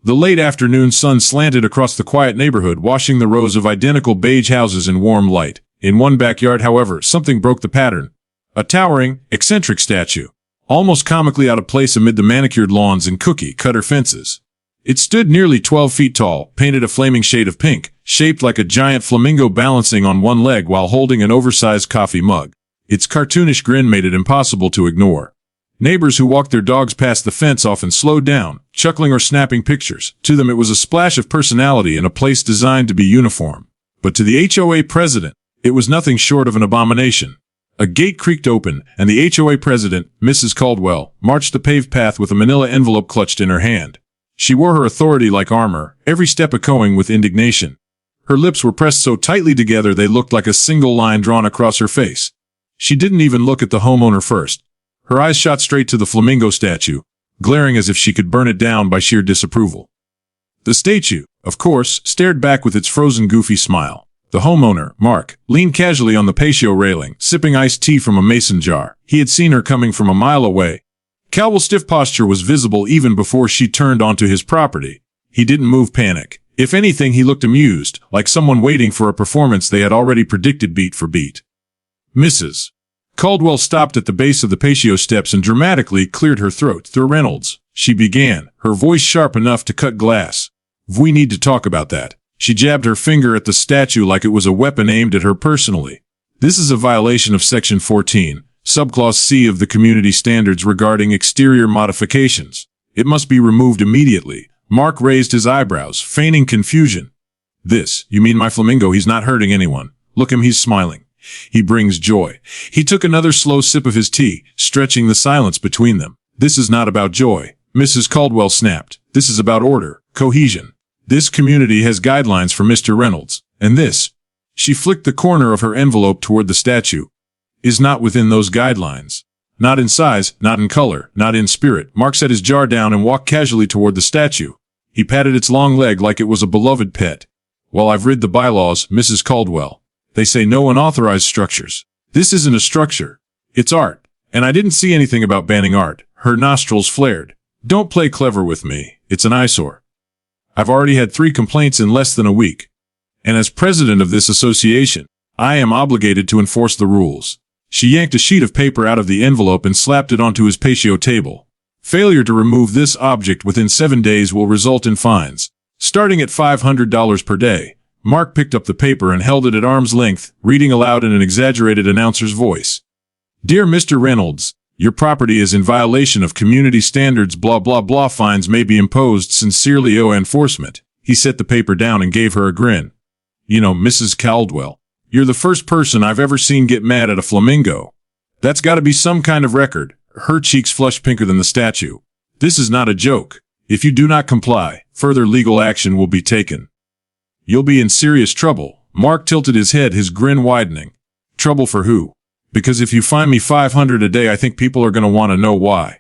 The late afternoon sun slanted across the quiet neighborhood, washing the rows of identical beige houses in warm light. In one backyard, however, something broke the pattern. A towering, eccentric statue, almost comically out of place amid the manicured lawns and cookie-cutter fences. It stood nearly 12 feet tall, painted a flaming shade of pink, shaped like a giant flamingo balancing on one leg while holding an oversized coffee mug. Its cartoonish grin made it impossible to ignore. Neighbors who walked their dogs past the fence often slowed down, chuckling or snapping pictures. To them it was a splash of personality in a place designed to be uniform. But to the HOA president, it was nothing short of an abomination. A gate creaked open, and the HOA president, Mrs. Caldwell, marched the paved path with a manila envelope clutched in her hand. She wore her authority like armor, every step echoing with indignation. Her lips were pressed so tightly together they looked like a single line drawn across her face. She didn't even look at the homeowner first. Her eyes shot straight to the flamingo statue, glaring as if she could burn it down by sheer disapproval. The statue, of course, stared back with its frozen goofy smile. The homeowner, Mark, leaned casually on the patio railing, sipping iced tea from a mason jar. He had seen her coming from a mile away. Cowell's stiff posture was visible even before she turned onto his property. He didn't move panic. If anything, he looked amused, like someone waiting for a performance they had already predicted beat for beat. Mrs. Caldwell stopped at the base of the patio steps and dramatically cleared her throat. "Thur Reynolds," she began, her voice sharp enough to cut glass. "We need to talk about that." She jabbed her finger at the statue like it was a weapon aimed at her personally. "This is a violation of Section 14, Subclause C of the Community Standards regarding exterior modifications. It must be removed immediately." Mark raised his eyebrows, feigning confusion. "This, you mean my flamingo? He's not hurting anyone. Look him, he's smiling. He brings joy." He took another slow sip of his tea, stretching the silence between them. "This is not about joy," Mrs. Caldwell snapped. "This is about order, cohesion. This community has guidelines for Mr. Reynolds, and this," she flicked the corner of her envelope toward the statue, "is not within those guidelines. Not in size, not in color, not in spirit." Mark set his jar down and walked casually toward the statue. He patted its long leg like it was a beloved pet. "Well, I've read the bylaws, Mrs. Caldwell. They say no unauthorized structures. This isn't a structure. It's art. And I didn't see anything about banning art." Her nostrils flared. "Don't play clever with me. It's an eyesore. I've already had 3 complaints in less than a week. And as president of this association, I am obligated to enforce the rules." She yanked a sheet of paper out of the envelope and slapped it onto his patio table. "Failure to remove this object within 7 days will result in fines, starting at $500 per day." Mark picked up the paper and held it at arm's length, reading aloud in an exaggerated announcer's voice. "Dear Mr. Reynolds, your property is in violation of community standards, blah blah blah. Fines may be imposed. Sincerely, HOA Enforcement." He set the paper down and gave her a grin. "You know, Mrs. Caldwell, you're the first person I've ever seen get mad at a flamingo. That's gotta be some kind of record." Her cheeks flushed pinker than the statue. "This is not a joke. If you do not comply, further legal action will be taken. You'll be in serious trouble." Mark tilted his head, his grin widening. "Trouble for who? Because if you fine me $500 a day, I think people are gonna want to know why.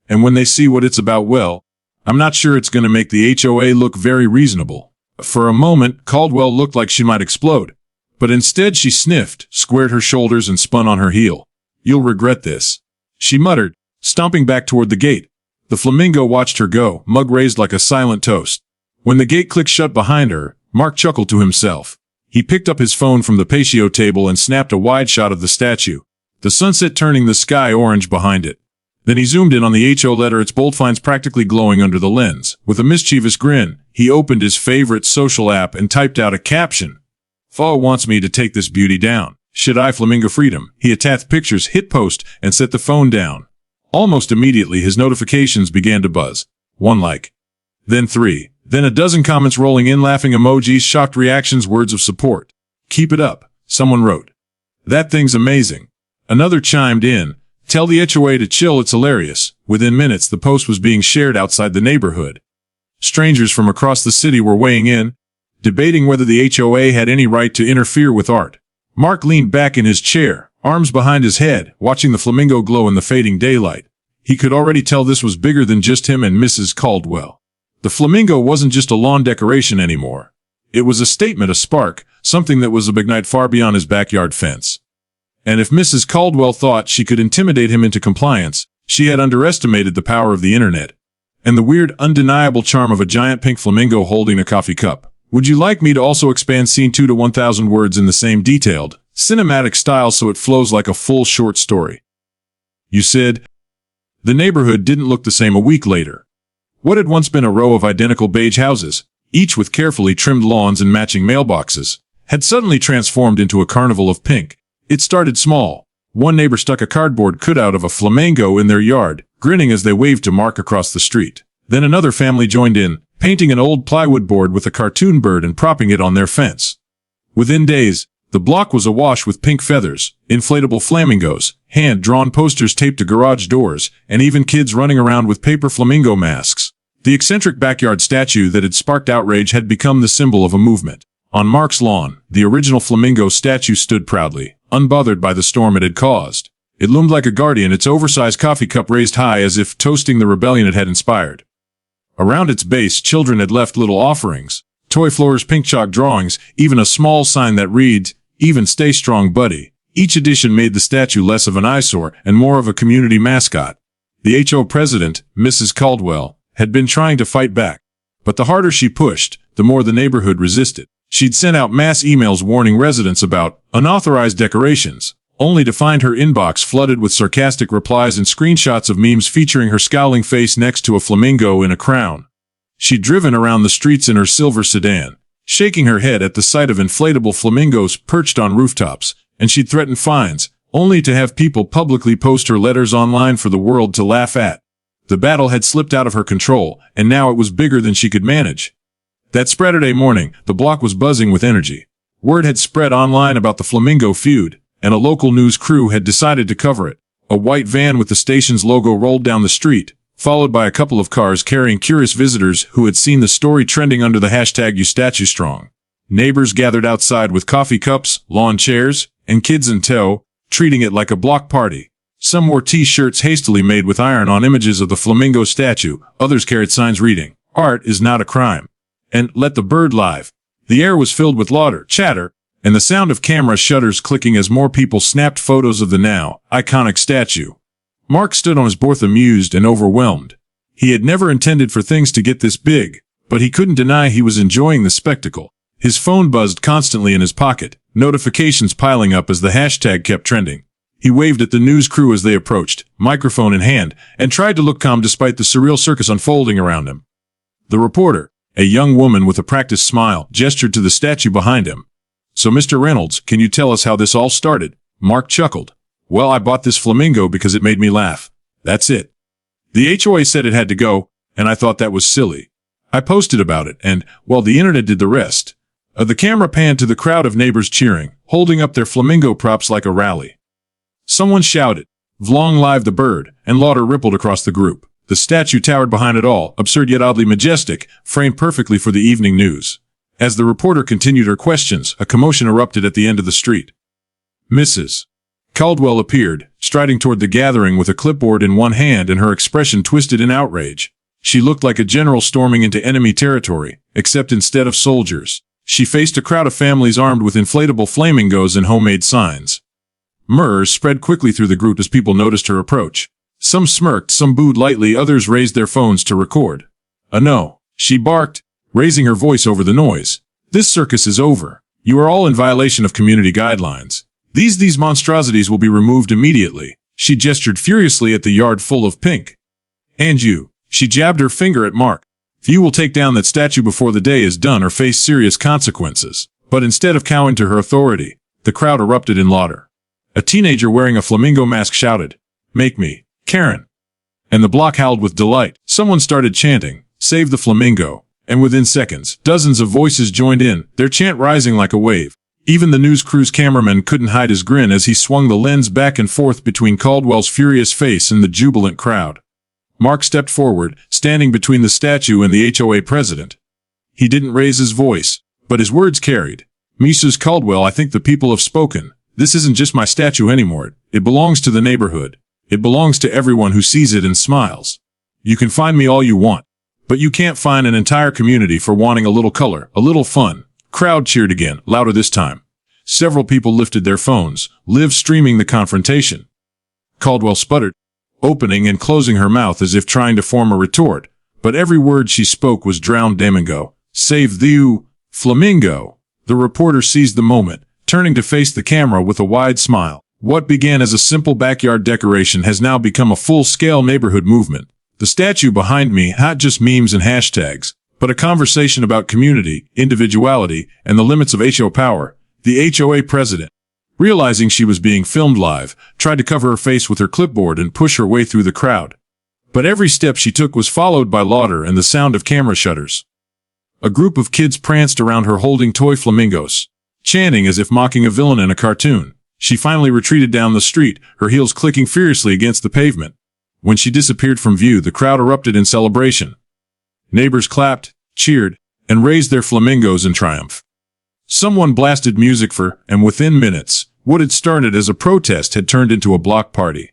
And when they see what it's about, well, I'm not sure it's gonna make the HOA look very reasonable." For a moment, Caldwell looked like she might explode. But instead she sniffed, squared her shoulders, and spun on her heel. "You'll regret this," she muttered, stomping back toward the gate. The flamingo watched her go, mug raised like a silent toast. When the gate clicked shut behind her, Mark chuckled to himself. He picked up his phone from the patio table and snapped a wide shot of the statue, the sunset turning the sky orange behind it. Then he zoomed in on the HO letter, its bold lines practically glowing under the lens. With a mischievous grin, he opened his favorite social app and typed out a caption. "FOA wants me to take this beauty down. Should I? FlamingoFreedom." He attached pictures, hit post, and set the phone down. Almost immediately his notifications began to buzz. 1 like. Then 3. Then a dozen comments rolling in, laughing emojis, shocked reactions, words of support. "Keep it up," someone wrote. "That thing's amazing." Another chimed in. "Tell the HOA to chill, it's hilarious." Within minutes, the post was being shared outside the neighborhood. Strangers from across the city were weighing in, debating whether the HOA had any right to interfere with art. Mark leaned back in his chair, arms behind his head, watching the flamingo glow in the fading daylight. He could already tell this was bigger than just him and Mrs. Caldwell. The flamingo wasn't just a lawn decoration anymore. It was a statement, a spark, something that was a big night far beyond his backyard fence. And if Mrs. Caldwell thought she could intimidate him into compliance, she had underestimated the power of the internet. and the weird, undeniable charm of a giant pink flamingo holding a coffee cup. Would you like me to also expand scene 2 to 1,000 words in the same detailed, cinematic style so it flows like a full short story? You said. The neighborhood didn't look the same a week later. What had once been a row of identical beige houses, each with carefully trimmed lawns and matching mailboxes, had suddenly transformed into a carnival of pink. It started small. One neighbor stuck a cardboard cutout of a flamingo in their yard, grinning as they waved to Mark across the street. Then another family joined in, painting an old plywood board with a cartoon bird and propping it on their fence. Within days, the block was awash with pink feathers, inflatable flamingos, hand-drawn posters taped to garage doors, and even kids running around with paper flamingo masks. The eccentric backyard statue that had sparked outrage had become the symbol of a movement. On Mark's lawn, the original flamingo statue stood proudly, unbothered by the storm it had caused. It loomed like a guardian, its oversized coffee cup raised high as if toasting the rebellion it had inspired. Around its base, children had left little offerings, toy floors, pink chalk drawings, even a small sign that reads, "Even stay strong, buddy." Each addition made the statue less of an eyesore and more of a community mascot. The HO president, Mrs. Caldwell, had been trying to fight back. But the harder she pushed, the more the neighborhood resisted. She'd sent out mass emails warning residents about unauthorized decorations, only to find her inbox flooded with sarcastic replies and screenshots of memes featuring her scowling face next to a flamingo in a crown. She'd driven around the streets in her silver sedan, shaking her head at the sight of inflatable flamingos perched on rooftops, and she'd threatened fines, only to have people publicly post her letters online for the world to laugh at. The battle had slipped out of her control, and now it was bigger than she could manage. That Saturday morning, the block was buzzing with energy. Word had spread online about the flamingo feud, and a local news crew had decided to cover it. A white van with the station's logo rolled down the street, followed by a couple of cars carrying curious visitors who had seen the story trending under the hashtag #YouStatueStrong. Neighbors gathered outside with coffee cups, lawn chairs, and kids in tow, treating it like a block party. Some wore t-shirts hastily made with iron-on images of the flamingo statue, others carried signs reading, "Art is not a crime," and "Let the bird live." The air was filled with laughter, chatter, and the sound of camera shutters clicking as more people snapped photos of the now iconic statue. Mark stood on his porch amused and overwhelmed. He had never intended for things to get this big, but he couldn't deny he was enjoying the spectacle. His phone buzzed constantly in his pocket, notifications piling up as the hashtag kept trending. He waved at the news crew as they approached, microphone in hand, and tried to look calm despite the surreal circus unfolding around him. The reporter, a young woman with a practiced smile, gestured to the statue behind him. "So, Mr. Reynolds, can you tell us how this all started?" Mark chuckled. "Well, I bought this flamingo because it made me laugh. That's it. The HOA said it had to go, and I thought that was silly. I posted about it, and, well, the internet did the rest." The camera panned to the crowd of neighbors cheering, holding up their flamingo props like a rally. Someone shouted, "Long live the bird," and laughter rippled across the group. The statue towered behind it all, absurd yet oddly majestic, framed perfectly for the evening news. As the reporter continued her questions, a commotion erupted at the end of the street. Mrs. Caldwell appeared, striding toward the gathering with a clipboard in one hand and her expression twisted in outrage. She looked like a general storming into enemy territory, except instead of soldiers, she faced a crowd of families armed with inflatable flamingos and homemade signs. Murmurs spread quickly through the group as people noticed her approach. Some smirked, some booed lightly, others raised their phones to record. "No," she barked, raising her voice over the noise. "This circus is over. You are all in violation of community guidelines. These monstrosities will be removed immediately." She gestured furiously at the yard full of pink. "And you," she jabbed her finger at Mark. "If you will take down that statue before the day is done or face serious consequences." But instead of cowing to her authority, the crowd erupted in laughter. A teenager wearing a flamingo mask shouted, "Make me, Karen." And the block howled with delight. Someone started chanting, "Save the flamingo." And within seconds, dozens of voices joined in, their chant rising like a wave. Even the news crew's cameraman couldn't hide his grin as he swung the lens back and forth between Caldwell's furious face and the jubilant crowd. Mark stepped forward, standing between the statue and the HOA president. He didn't raise his voice, but his words carried. "Mrs. Caldwell, I think the people have spoken. This isn't just my statue anymore. It belongs to the neighborhood. It belongs to everyone who sees it and smiles. You can find me all you want, but you can't find an entire community for wanting a little color, a little fun." Crowd cheered again, louder this time. Several people lifted their phones, live streaming the confrontation. Caldwell sputtered, opening and closing her mouth as if trying to form a retort, but every word she spoke was drowned. Flamingo, save you, Flamingo. The reporter seized the moment, turning to face the camera with a wide smile. What began as a simple backyard decoration has now become a full-scale neighborhood movement. The statue behind me, not just memes and hashtags, but a conversation about community, individuality, and the limits of HO power. The HOA president, realizing she was being filmed live, tried to cover her face with her clipboard and push her way through the crowd. But every step she took was followed by laughter and the sound of camera shutters. A group of kids pranced around her holding toy flamingos, chanting as if mocking a villain in a cartoon. She finally retreated down the street, her heels clicking furiously against the pavement. When she disappeared from view, the crowd erupted in celebration. Neighbors clapped, cheered, and raised their flamingos in triumph. Someone blasted music and within minutes, what had started as a protest had turned into a block party.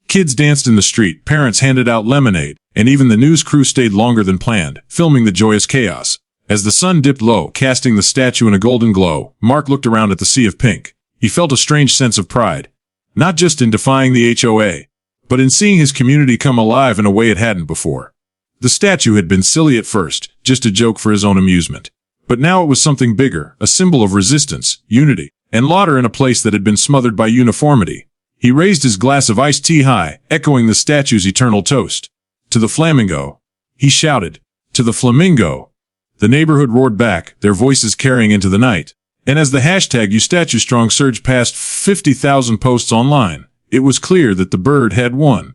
Kids danced in the street, parents handed out lemonade, and even the news crew stayed longer than planned, filming the joyous chaos. As the sun dipped low, casting the statue in a golden glow, Mark looked around at the sea of pink. He felt a strange sense of pride, not just in defying the HOA, but in seeing his community come alive in a way it hadn't before. The statue had been silly at first, just a joke for his own amusement. But now it was something bigger, a symbol of resistance, unity, and laughter in a place that had been smothered by uniformity. He raised his glass of iced tea high, echoing the statue's eternal toast. To the Flamingo, he shouted. To the Flamingo. The neighborhood roared back, their voices carrying into the night. And as the hashtag #UStatueStrong surged past 50,000 posts online, it was clear that the bird had won.